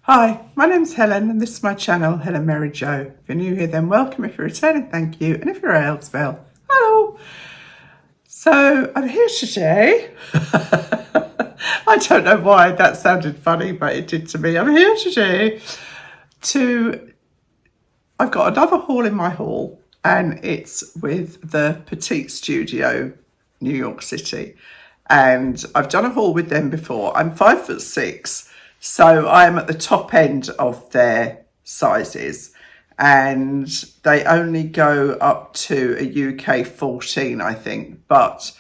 Hi, my name's Helen and this is my channel, Helen Mary Jo. If you're new here, then welcome. If you're returning, thank you. And if you're a else, well, hello. So I'm here today. I don't know why that sounded funny, but it did to me. I'm here today I've got another haul in my haul, and it's with the Petite Studio, New York City. And I've done a haul with them before. I'm 5'6", so I am at the top end of their sizes, and they only go up to a UK 14, I think, but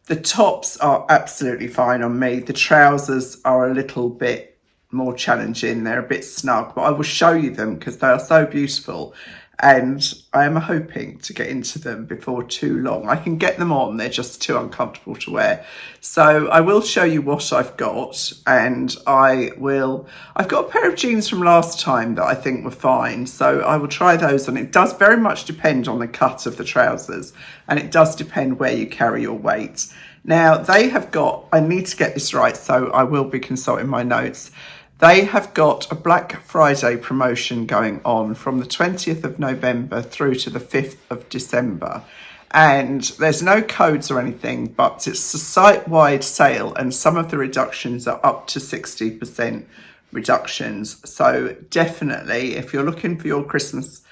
the tops are absolutely fine on me. The trousers are a little bit more challenging. They're a bit snug, but I will show you them because they are so beautiful. And I am hoping to get into them before too long. I can get them on, they're just too uncomfortable to wear. So I will show you what I've got, and I've got a pair of jeans from last time that I think were fine. So I will try those on. It does very much depend on the cut of the trousers, and it does depend where you carry your weight. Now they have got, I need to get this right, so I will be consulting my notes. They have got a Black Friday promotion going on from the 20th of November through to the 5th of December. And there's no codes or anything, but it's a site-wide sale, and some of the reductions are up to 60% reductions. So definitely, if you're looking for your Christmas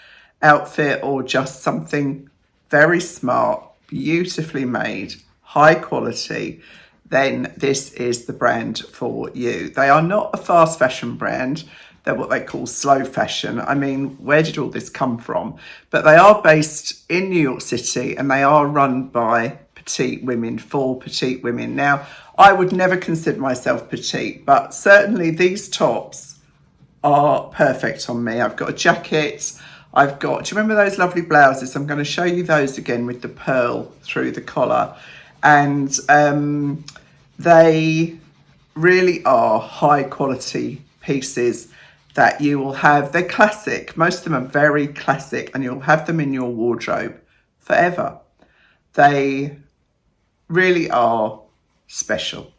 outfit or just something very smart, beautifully made, high quality, then this is the brand for you. They are not a fast fashion brand. They're what they call slow fashion. I mean, where did all this come from? But they are based in New York City, and they are run by petite women, for petite women. Now, I would never consider myself petite, but certainly these tops are perfect on me. I've got a jacket. Do you remember those lovely blouses? I'm going to show you those again with the pearl through the collar. And they really are high quality pieces that you will have. They're classic. Most of them are very classic, and you'll have them in your wardrobe forever. They really are special,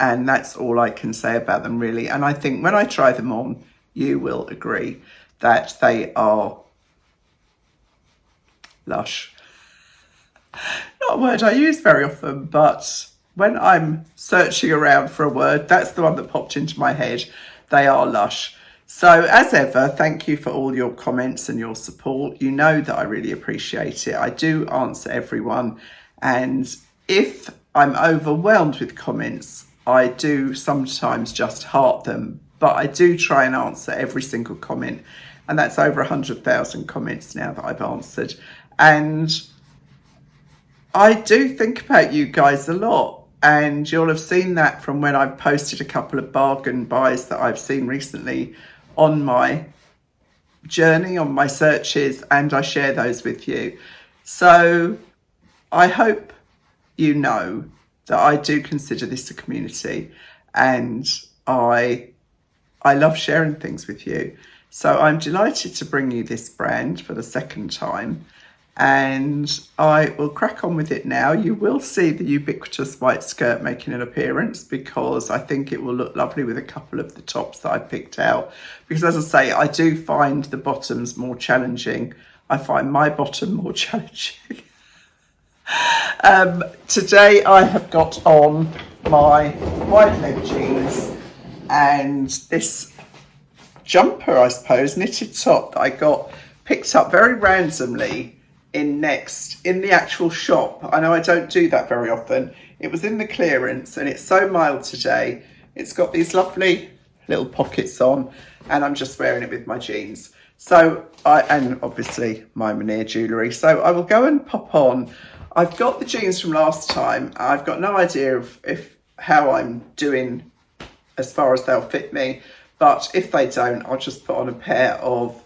and that's all I can say about them, really. And I think when I try them on, you will agree that they are lush. Not a word I use very often, but when I'm searching around for a word, that's the one that popped into my head. They are lush. So as ever, thank you for all your comments and your support. You know that I really appreciate it. I do answer everyone. And if I'm overwhelmed with comments, I do sometimes just heart them, but I do try and answer every single comment. And that's over 100,000 comments now that I've answered. And I do think about you guys a lot, and you'll have seen that from when I've posted a couple of bargain buys that I've seen recently on my journey, on my searches, and I share those with you. So I hope you know that I do consider this a community, and I love sharing things with you. So I'm delighted to bring you this brand for the second time. And I will crack on with it now. You will see the ubiquitous white skirt making an appearance, because I think it will look lovely with a couple of the tops that I picked out. Because as I say, I do find the bottoms more challenging. I find my bottom more challenging. Today I have got on my wide leg jeans and this jumper, I suppose, knitted top that I picked up very randomly in the actual shop. I know I don't do that very often. It was in the clearance, and it's so mild today. It's got these lovely little pockets on, and I'm just wearing it with my jeans. So and obviously my Mohair jewellery. So I will go and pop on. I've got the jeans from last time. I've got no idea of how I'm doing as far as they'll fit me, but if they don't, I'll just put on a pair of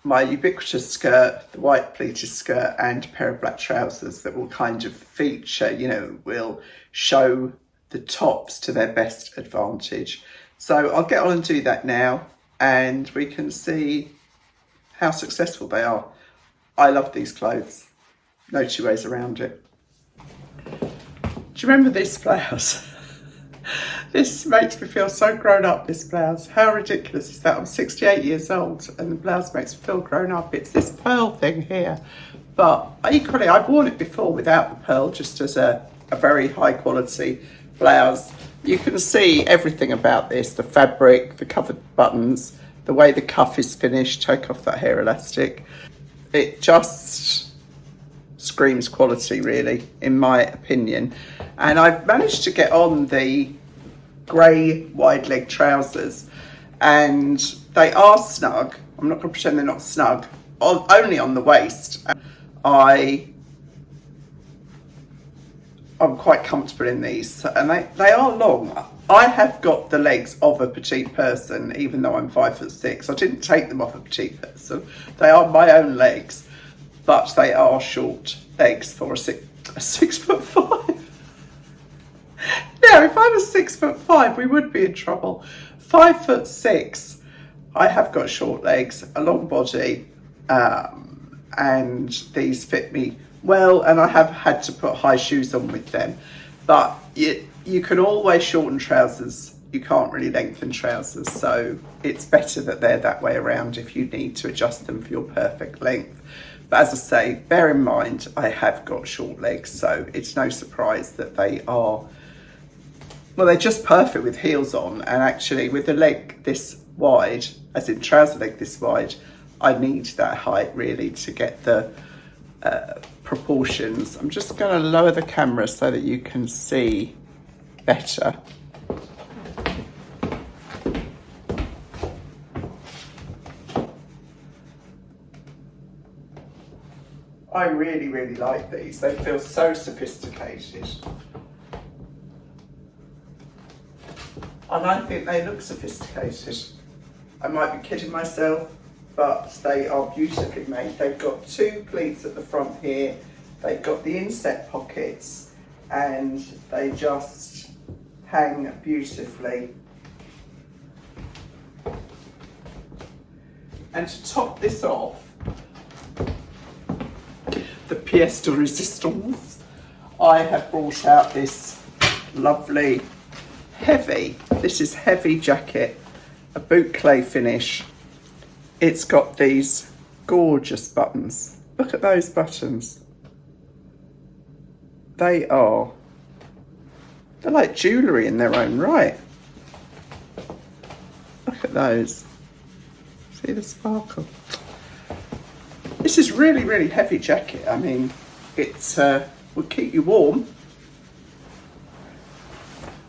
my ubiquitous skirt, the white pleated skirt, and a pair of black trousers that will kind of feature, will show the tops to their best advantage. So I'll get on and do that now, and we can see how successful they are. I love these clothes. No two ways around it. Do you remember this blouse? This makes me feel so grown up, this blouse. How ridiculous is that? I'm 68 years old and the blouse makes me feel grown up. It's this pearl thing here. But equally, I've worn it before without the pearl, just as a very high quality blouse. You can see everything about this, the fabric, the covered buttons, the way the cuff is finished. Take off that hair elastic. It just screams quality, really, in my opinion. And I've managed to get on the grey wide leg trousers, and they are snug. I'm not going to pretend they're not snug, only on the waist. I'm quite comfortable in these, and they are long. I have got the legs of a petite person, even though I'm 5'6". I didn't take them off a petite person. They are my own legs, but they are short legs for a 6'5". Now, if I was 6'5", we would be in trouble. 5'6", I have got short legs, a long body, and these fit me well, and I have had to put high shoes on with them. But you can always shorten trousers. You can't really lengthen trousers, so it's better that they're that way around if you need to adjust them for your perfect length. But as I say, bear in mind, I have got short legs, so it's no surprise that they are, well, they're just perfect with heels on. And actually with the leg this wide, as in trouser leg this wide, I need that height really to get the proportions. I'm just going to lower the camera so that you can see better. I really, really like these. They feel so sophisticated. And I think they look sophisticated. I might be kidding myself, but they are beautifully made. They've got two pleats at the front here. They've got the inset pockets, and they just hang beautifully. And to top this off, the pièce de résistance, I have brought out this lovely this is heavy jacket, a boucle finish. It's got these gorgeous buttons. Look at those buttons. They're like jewellery in their own right. Look at those. See the sparkle? This is really, really heavy jacket. I mean, it will keep you warm.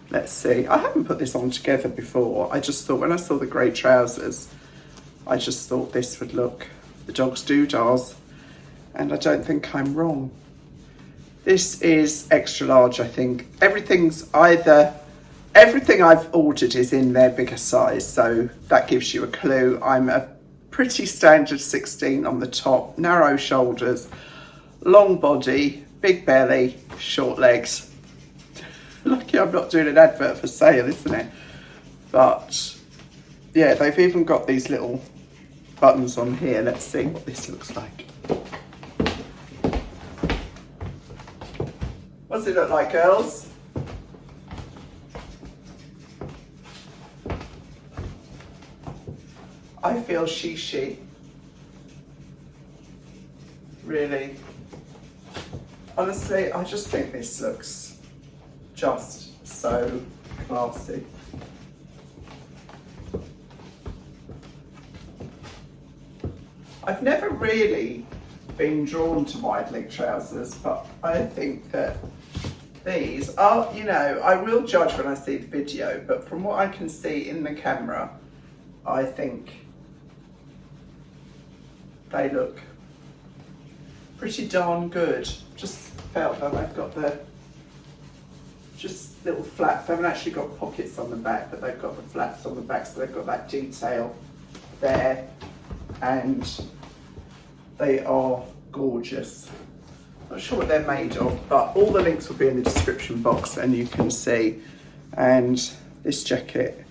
Let's see. I haven't put this on together before. I just thought, when I saw the grey trousers, I just thought this would look the dog's doodahs, and I don't think I'm wrong. This is extra large, I think. Everything I've ordered is in their bigger size, so that gives you a clue. I'm a pretty standard 16 on the top, narrow shoulders, long body, big belly, short legs. Lucky I'm not doing an advert for sale, isn't it? But yeah, they've even got these little buttons on here. Let's see what this looks like. What does it look like, girls? I feel she. Really. Honestly, I just think this looks just so classy. I've never really been drawn to wide leg trousers, but I think that these are, you know, I will judge when I see the video, but from what I can see in the camera, I think they look pretty darn good. Just felt that they've got the just little flaps. They haven't actually got pockets on the back, but they've got the flaps on the back, so they've got that detail there, and they are gorgeous. Not sure what they're made of, but all the links will be in the description box and you can see. And this jacket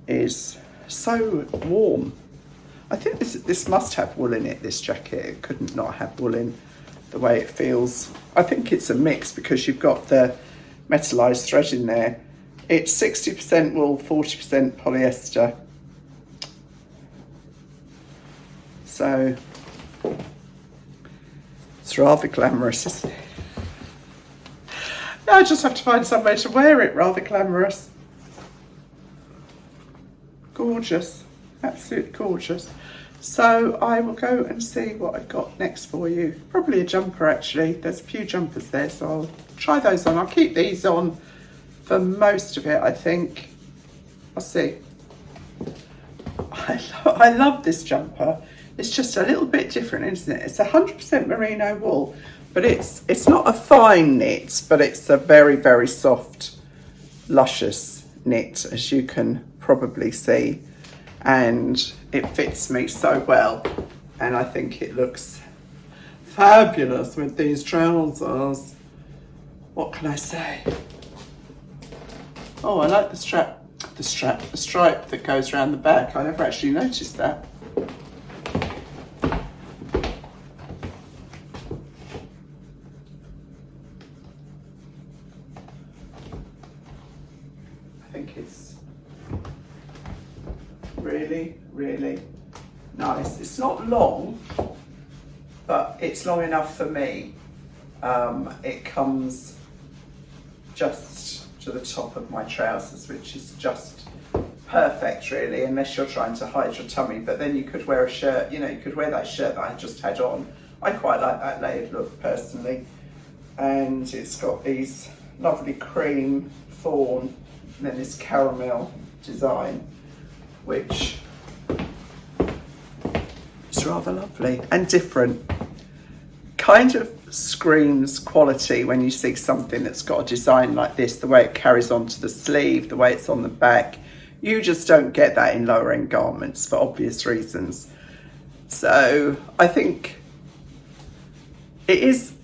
is so warm. I think this must have wool in it, this jacket. It couldn't not have wool in the way it feels. I think it's a mix because you've got the metallized thread in there, It's 60% wool, 40% polyester. So it's rather glamorous, isn't it? Now I just have to find somewhere to wear it. Rather glamorous. Gorgeous. Absolutely gorgeous. So I will go and see what I've got next for you. Probably a jumper, actually. There's a few jumpers there, so I'll try those on. I'll keep these on for most of it, I think. I'll see. I love this jumper. It's just a little bit different, isn't it? It's 100% merino wool, but it's not a fine knit, but it's a very, very soft, luscious knit, as you can probably see. And it fits me so well. And I think it looks fabulous with these trousers. What can I say? Oh, I like the stripe that goes around the back. I never actually noticed that. I think it's really, really nice. It's not long, but it's long enough for me. It comes just to the top of my trousers, which is just perfect, really, unless you're trying to hide your tummy. But then you could wear a shirt, you know, you could wear that shirt that I just had on. I quite like that layered look personally. And it's got these lovely cream, fawn, and then this caramel design, which is rather lovely and different. Kind of screams quality when you see something that's got a design like this, the way it carries onto the sleeve, the way it's on the back. You just don't get that in lower end garments for obvious reasons. So I think it is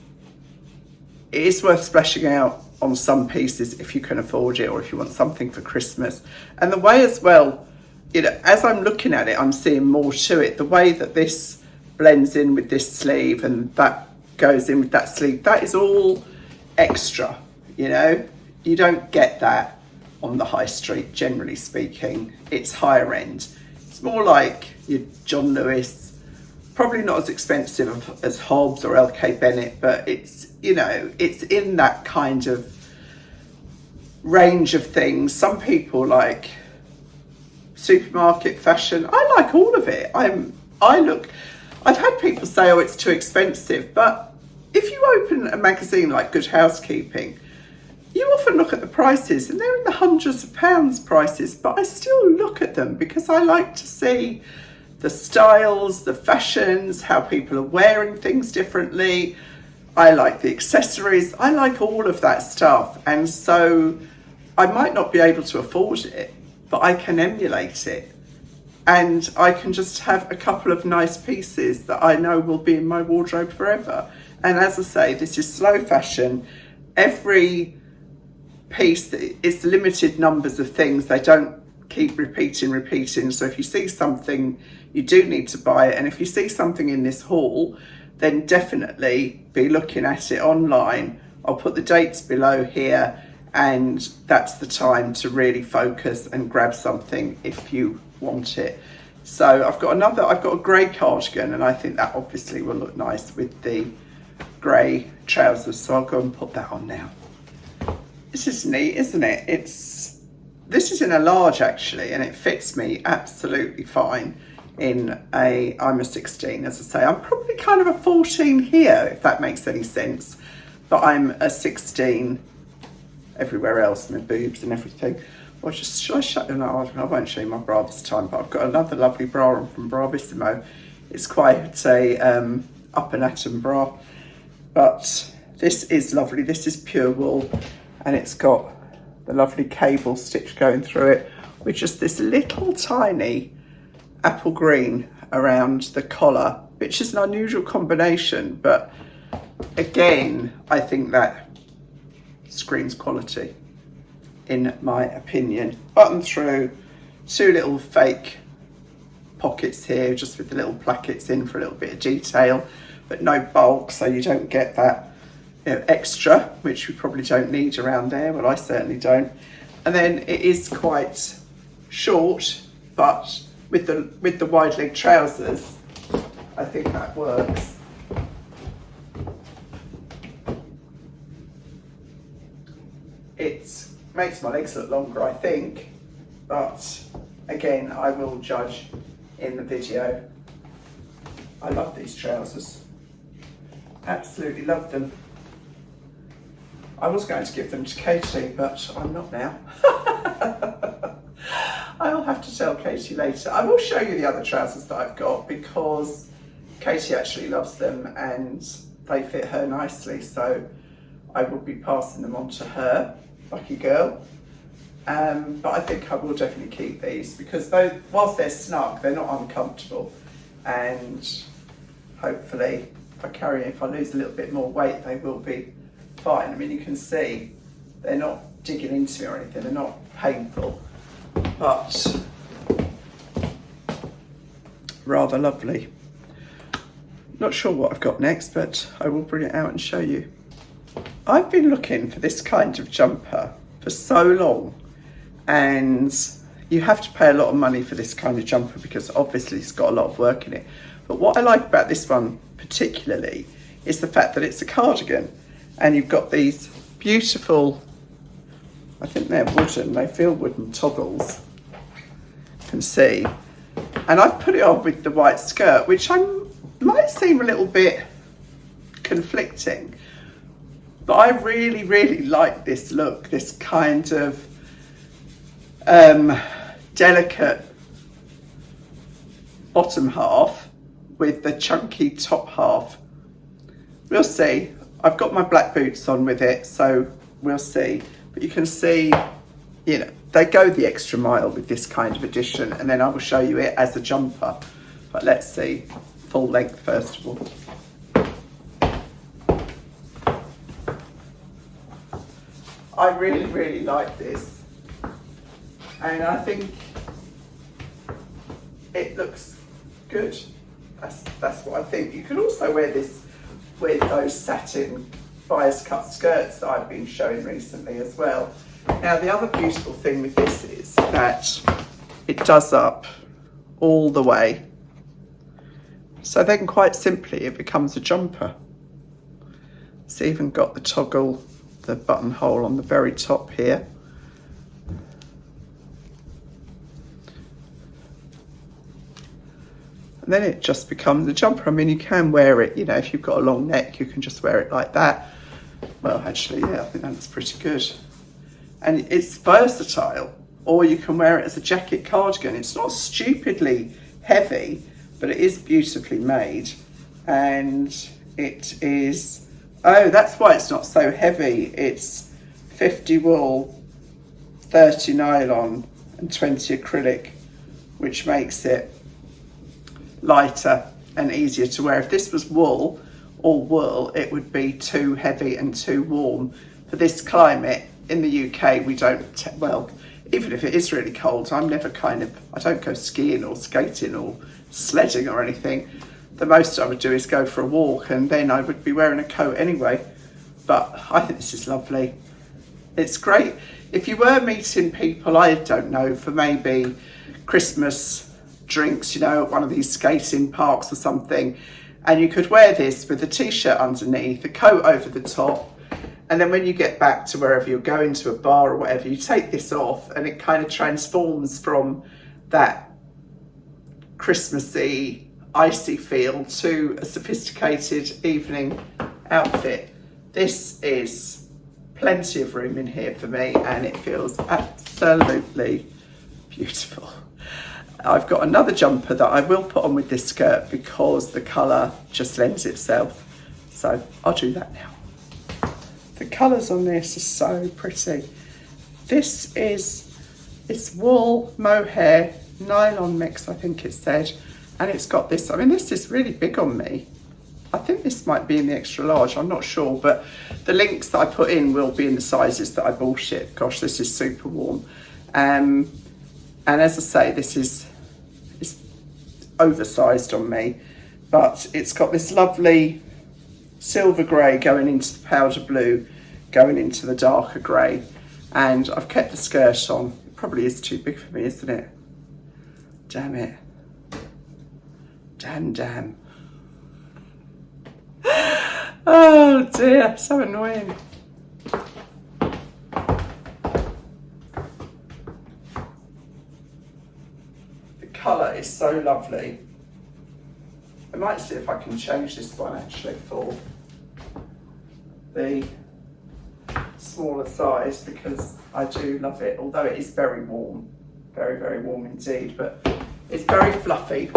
worth splashing out on some pieces if you can afford it, or if you want something for Christmas. And the way as well, you know, as I'm looking at it, I'm seeing more to it. The way that this blends in with this sleeve and that goes in with that sleeve, that is all extra, you know. You don't get that on the high street, generally speaking. It's higher end. It's more like your John Lewis, probably not as expensive as Hobbs or LK Bennett, but it's, you know, it's in that kind of range of things. Some people like supermarket fashion. I like all of it. I've had people say, oh, it's too expensive, but if you open a magazine like Good Housekeeping, you often look at the prices and they're in the hundreds of pounds prices, but I still look at them because I like to see the styles, the fashions, how people are wearing things differently. I like the accessories. I like all of that stuff. And so I might not be able to afford it, but I can emulate it. And I can just have a couple of nice pieces that I know will be in my wardrobe forever. And as I say, this is slow fashion. Every piece is limited numbers of things. They don't keep repeating. So if you see something, you do need to buy it. And if you see something in this haul, then definitely be looking at it online. I'll put the dates below here, and that's the time to really focus and grab something if you want it. So I've got a grey cardigan, and I think that obviously will look nice with the grey trousers, so I'll go and put that on now. This is neat, isn't it? This is in a large actually, and it fits me absolutely fine I'm a 16, as I say. I'm probably kind of a 14 here, if that makes any sense, but I'm a 16 everywhere else, my boobs and everything. Or just, should I show you? No, I won't show you my bra this time, but I've got another lovely bra on from Bravissimo. It's quite a up and atom bra, but this is lovely. This is pure wool, and it's got the lovely cable stitch going through it with just this little tiny apple green around the collar, which is an unusual combination, but again, I think that screams quality, in my opinion. Button through, two little fake pockets here, just with the little plackets in for a little bit of detail, but no bulk, so you don't get that, you know, extra, which we probably don't need around there. Well, I certainly don't. And then it is quite short, but with the wide leg trousers, I think that works. It makes my legs look longer, I think, but again, I will judge in the video. I love these trousers. Absolutely love them. I was going to give them to Katie, but I'm not now. I'll have to tell Katie later. I will show you the other trousers that I've got because Katie actually loves them and they fit her nicely, so I will be passing them on to her. Lucky girl. But I think I will definitely keep these because whilst they're snug, they're not uncomfortable, and hopefully if I lose a little bit more weight, they will be fine. I mean, you can see they're not digging into me or anything, they're not painful, but rather lovely. Not sure what I've got next, but I will bring it out and show you. I've been looking for this kind of jumper for so long, and you have to pay a lot of money for this kind of jumper because obviously it's got a lot of work in it. But what I like about this one particularly is the fact that it's a cardigan, and you've got these beautiful, I think they're wooden, they feel wooden toggles, you can see. And I've put it on with the white skirt, which might seem a little bit conflicting, but I really, really like this look, this kind of delicate bottom half with the chunky top half. We'll see. I've got my black boots on with it, so we'll see. But you can see, you know, they go the extra mile with this kind of edition, and then I will show you it as a jumper. But let's see, full length first of all. I really, really like this, and I think it looks good. That's what I think. You can also wear this with those satin bias cut skirts that I've been showing recently as well. Now, the other beautiful thing with this is that it does up all the way. So then quite simply it becomes a jumper. It's even got the toggle, the buttonhole on the very top here. And then it just becomes a jumper. I mean, you can wear it, you know, if you've got a long neck, you can just wear it like that. Well, actually, yeah, I think that looks pretty good. And it's versatile, or you can wear it as a jacket cardigan. It's not stupidly heavy, but it is beautifully made. And it is, oh, that's why it's not so heavy. It's 50 wool, 30 nylon, and 20 acrylic, which makes it lighter and easier to wear. If this was wool, all wool, it would be too heavy and too warm. For this climate in the UK, we don't, well, even if it is really cold, I don't go skiing or skating or sledding or anything. The most I would do is go for a walk, and then I would be wearing a coat anyway. But I think this is lovely. It's great if you were meeting people, I don't know, for maybe Christmas drinks, you know, at one of these skating parks or something, and you could wear this with a t-shirt underneath, a coat over the top, and then when you get back to wherever you're going, to a bar or whatever, you take this off and it kind of transforms from that Christmassy, icy feel to a sophisticated evening outfit. This is plenty of room in here for me, and it feels absolutely beautiful. I've got another jumper that I will put on with this skirt because the colour just lends itself. So I'll do that now. The colours on this are so pretty. This is, it's wool, mohair, nylon mix, I think it said. And it's got this, I mean, this is really big on me. I think this might be in the extra large, I'm not sure, but the links that I put in will be in the sizes that I bought it. Gosh, this is super warm. And as I say, this is, it's oversized on me, but it's got this lovely silver grey going into the powder blue, going into the darker grey. And I've kept the skirt on. It probably is too big for me, isn't it? Damn it. Damn. Oh dear, so annoying. The colour is so lovely. I might see if I can change this one actually for the smaller size, because I do love it, although it is very warm, very warm indeed, but it's very fluffy.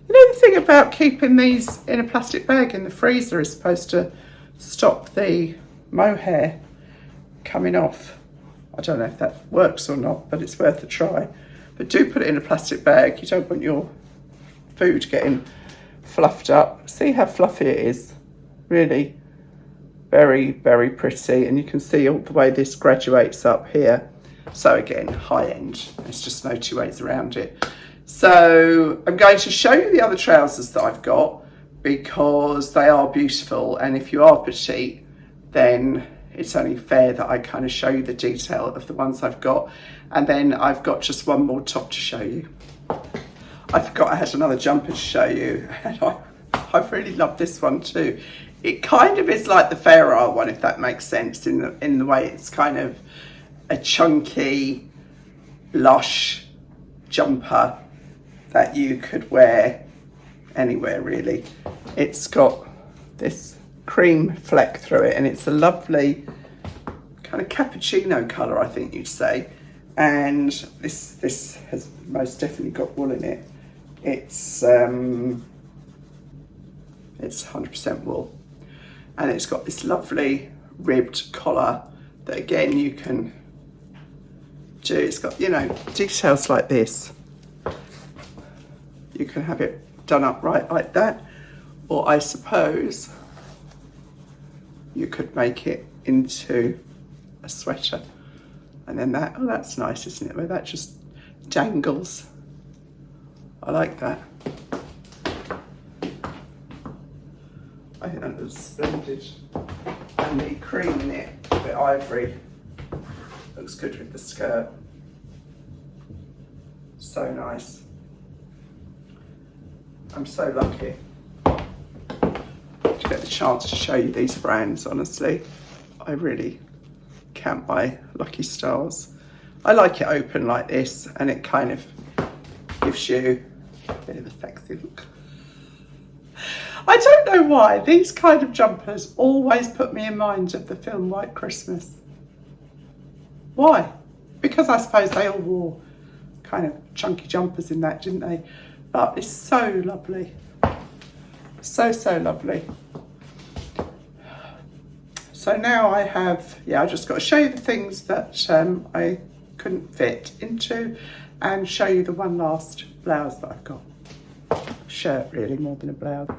You know, the thing about keeping these in a plastic bag in the freezer is supposed to stop the mohair coming off. I don't know if that works or not, but it's worth a try. But do put it in a plastic bag. You don't want your food getting fluffed up. See how fluffy it is? Really very pretty, and you can see all the way this graduates up here. So again, high end. There's just no two ways around it. So I'm going to show you the other trousers that I've got, because they are beautiful, and if you are petite, then it's only fair that I kind of show you the detail of the ones I've got. And then I've got just one more top to show you. I forgot I had another jumper to show you, and I really love this one too. It kind of is like the fairer one, if that makes sense, in the way it's kind of a chunky, lush jumper that you could wear anywhere really. It's got this cream fleck through it, and it's a lovely kind of cappuccino colour, I think you'd say. And this has most definitely got wool in it. It's 100% wool. And it's got this lovely ribbed collar that again you can do. It's got, you know, details like this. You can have it done upright like that, or I suppose you could make it into a sweater. And then that, oh, that's nice, isn't it? Where that just dangles. I like that. I think that looks splendid. And the cream in it, a bit ivory, looks good with the skirt. So nice. I'm so lucky to get the chance to show you these brands, honestly. I really count my lucky stars. I like it open like this, and it kind of gives you a bit of a sexy look. I don't know why these kind of jumpers always put me in mind of the film White Christmas. Why? Because I suppose they all wore kind of chunky jumpers in that, didn't they? But it's so lovely. So lovely. So now I have, I just got to show you the things that I couldn't fit into, and show you the one last blouse that I've got. Shirt really, more than a blouse.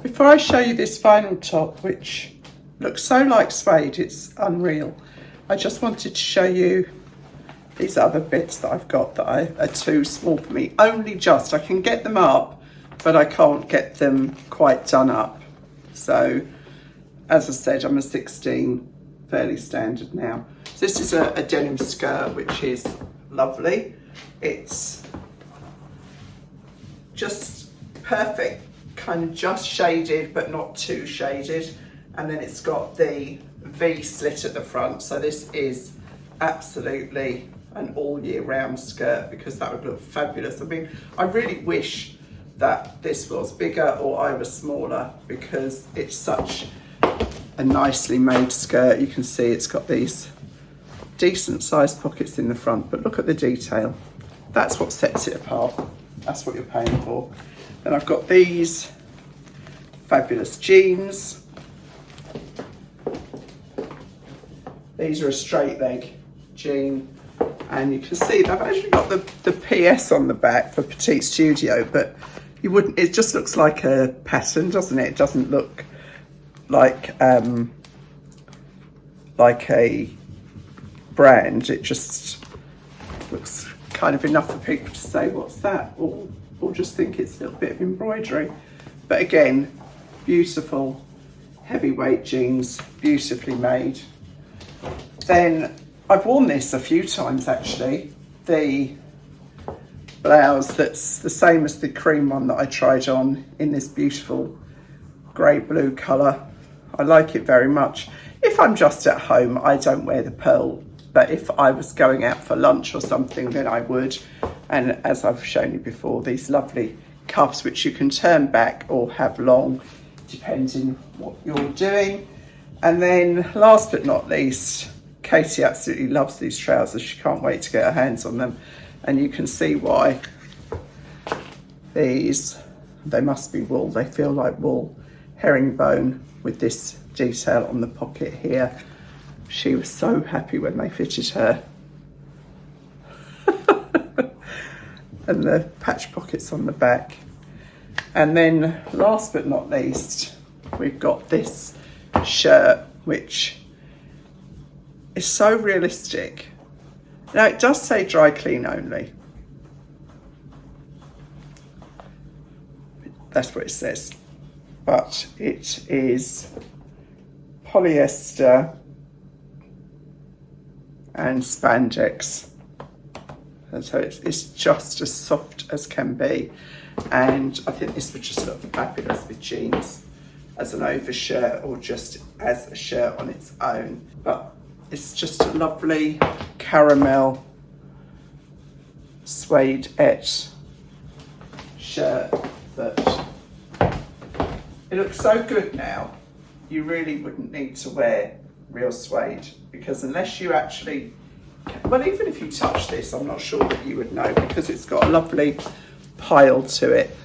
Before I show you this final top, which looks so like suede, it's unreal. I just wanted to show you these other bits that I've got that are too small for me. Only just, I can get them up, but I can't get them quite done up. So, as I said, I'm a 16, fairly standard now. So this is a denim skirt, which is lovely. It's just perfect, kind of just shaded, but not too shaded. And then it's got the V slit at the front. So this is absolutely an all year round skirt, because that would look fabulous. I mean, I really wish that this was bigger or I was smaller, because it's such a nicely made skirt. You can see it's got these decent sized pockets in the front, but look at the detail. That's what sets it apart. That's what you're paying for. Then I've got these fabulous jeans. These are a straight leg jean, and you can see they've actually got the PS on the back for Petite Studio, but you wouldn't, it just looks like a pattern, doesn't it? It doesn't look like a brand. It just looks kind of enough for people to say, what's that? Or just think it's a little bit of embroidery. But again, beautiful heavyweight jeans, beautifully made. then I've worn this a few times actually, the blouse that's the same as the cream one that I tried on in this beautiful grey blue colour. I like it very much. If I'm just at home, I don't wear the pearl, but if I was going out for lunch or something, then I would. And as I've shown you before, these lovely cuffs which you can turn back or have long depending what you're doing. And then last but not least, Katie absolutely loves these trousers. She can't wait to get her hands on them, and you can see why. These, they must be wool, they feel like wool. Herringbone with this detail on the pocket here. She was so happy when they fitted her. And the patch pockets on the back. And then last but not least, we've got this shirt, which is so realistic. Now it does say dry clean only. That's what it says. But it is polyester and spandex. And so it's just as soft as can be. And I think this would just look fabulous with jeans as an overshirt or just as a shirt on its own. But it's just a lovely caramel suede-ette shirt that it looks so good now. You really wouldn't need to wear real suede, because unless you actually, well, even if you touch this, I'm not sure that you would know, because it's got a lovely pile to it.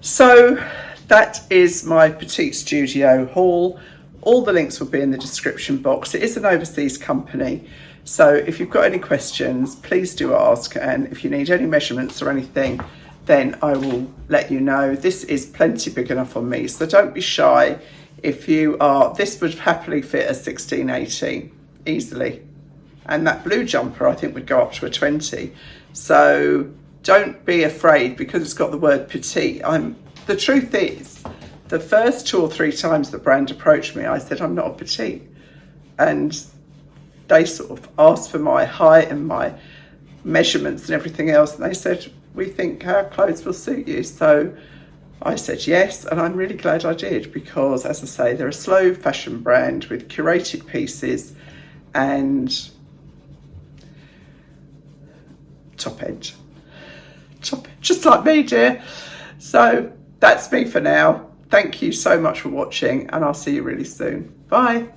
So that is my Petite Studio haul. All the links will be in the description box. It is an overseas company, so if you've got any questions, please do ask, and if you need any measurements or anything, then I will let you know. This is plenty big enough on me, so don't be shy. If you are, this would happily fit a 16, 18 easily. And that blue jumper I think would go up to a 20. So don't be afraid because it's got the word petite. The truth is, the first 2 or 3 times the brand approached me, I said, I'm not a petite. And they sort of asked for my height and my measurements and everything else. And they said, we think our clothes will suit you. So I said yes, and I'm really glad I did, because as I say, they're a slow fashion brand with curated pieces and top end, just like me, dear. So that's me for now. Thank you so much for watching, and I'll see you really soon. Bye.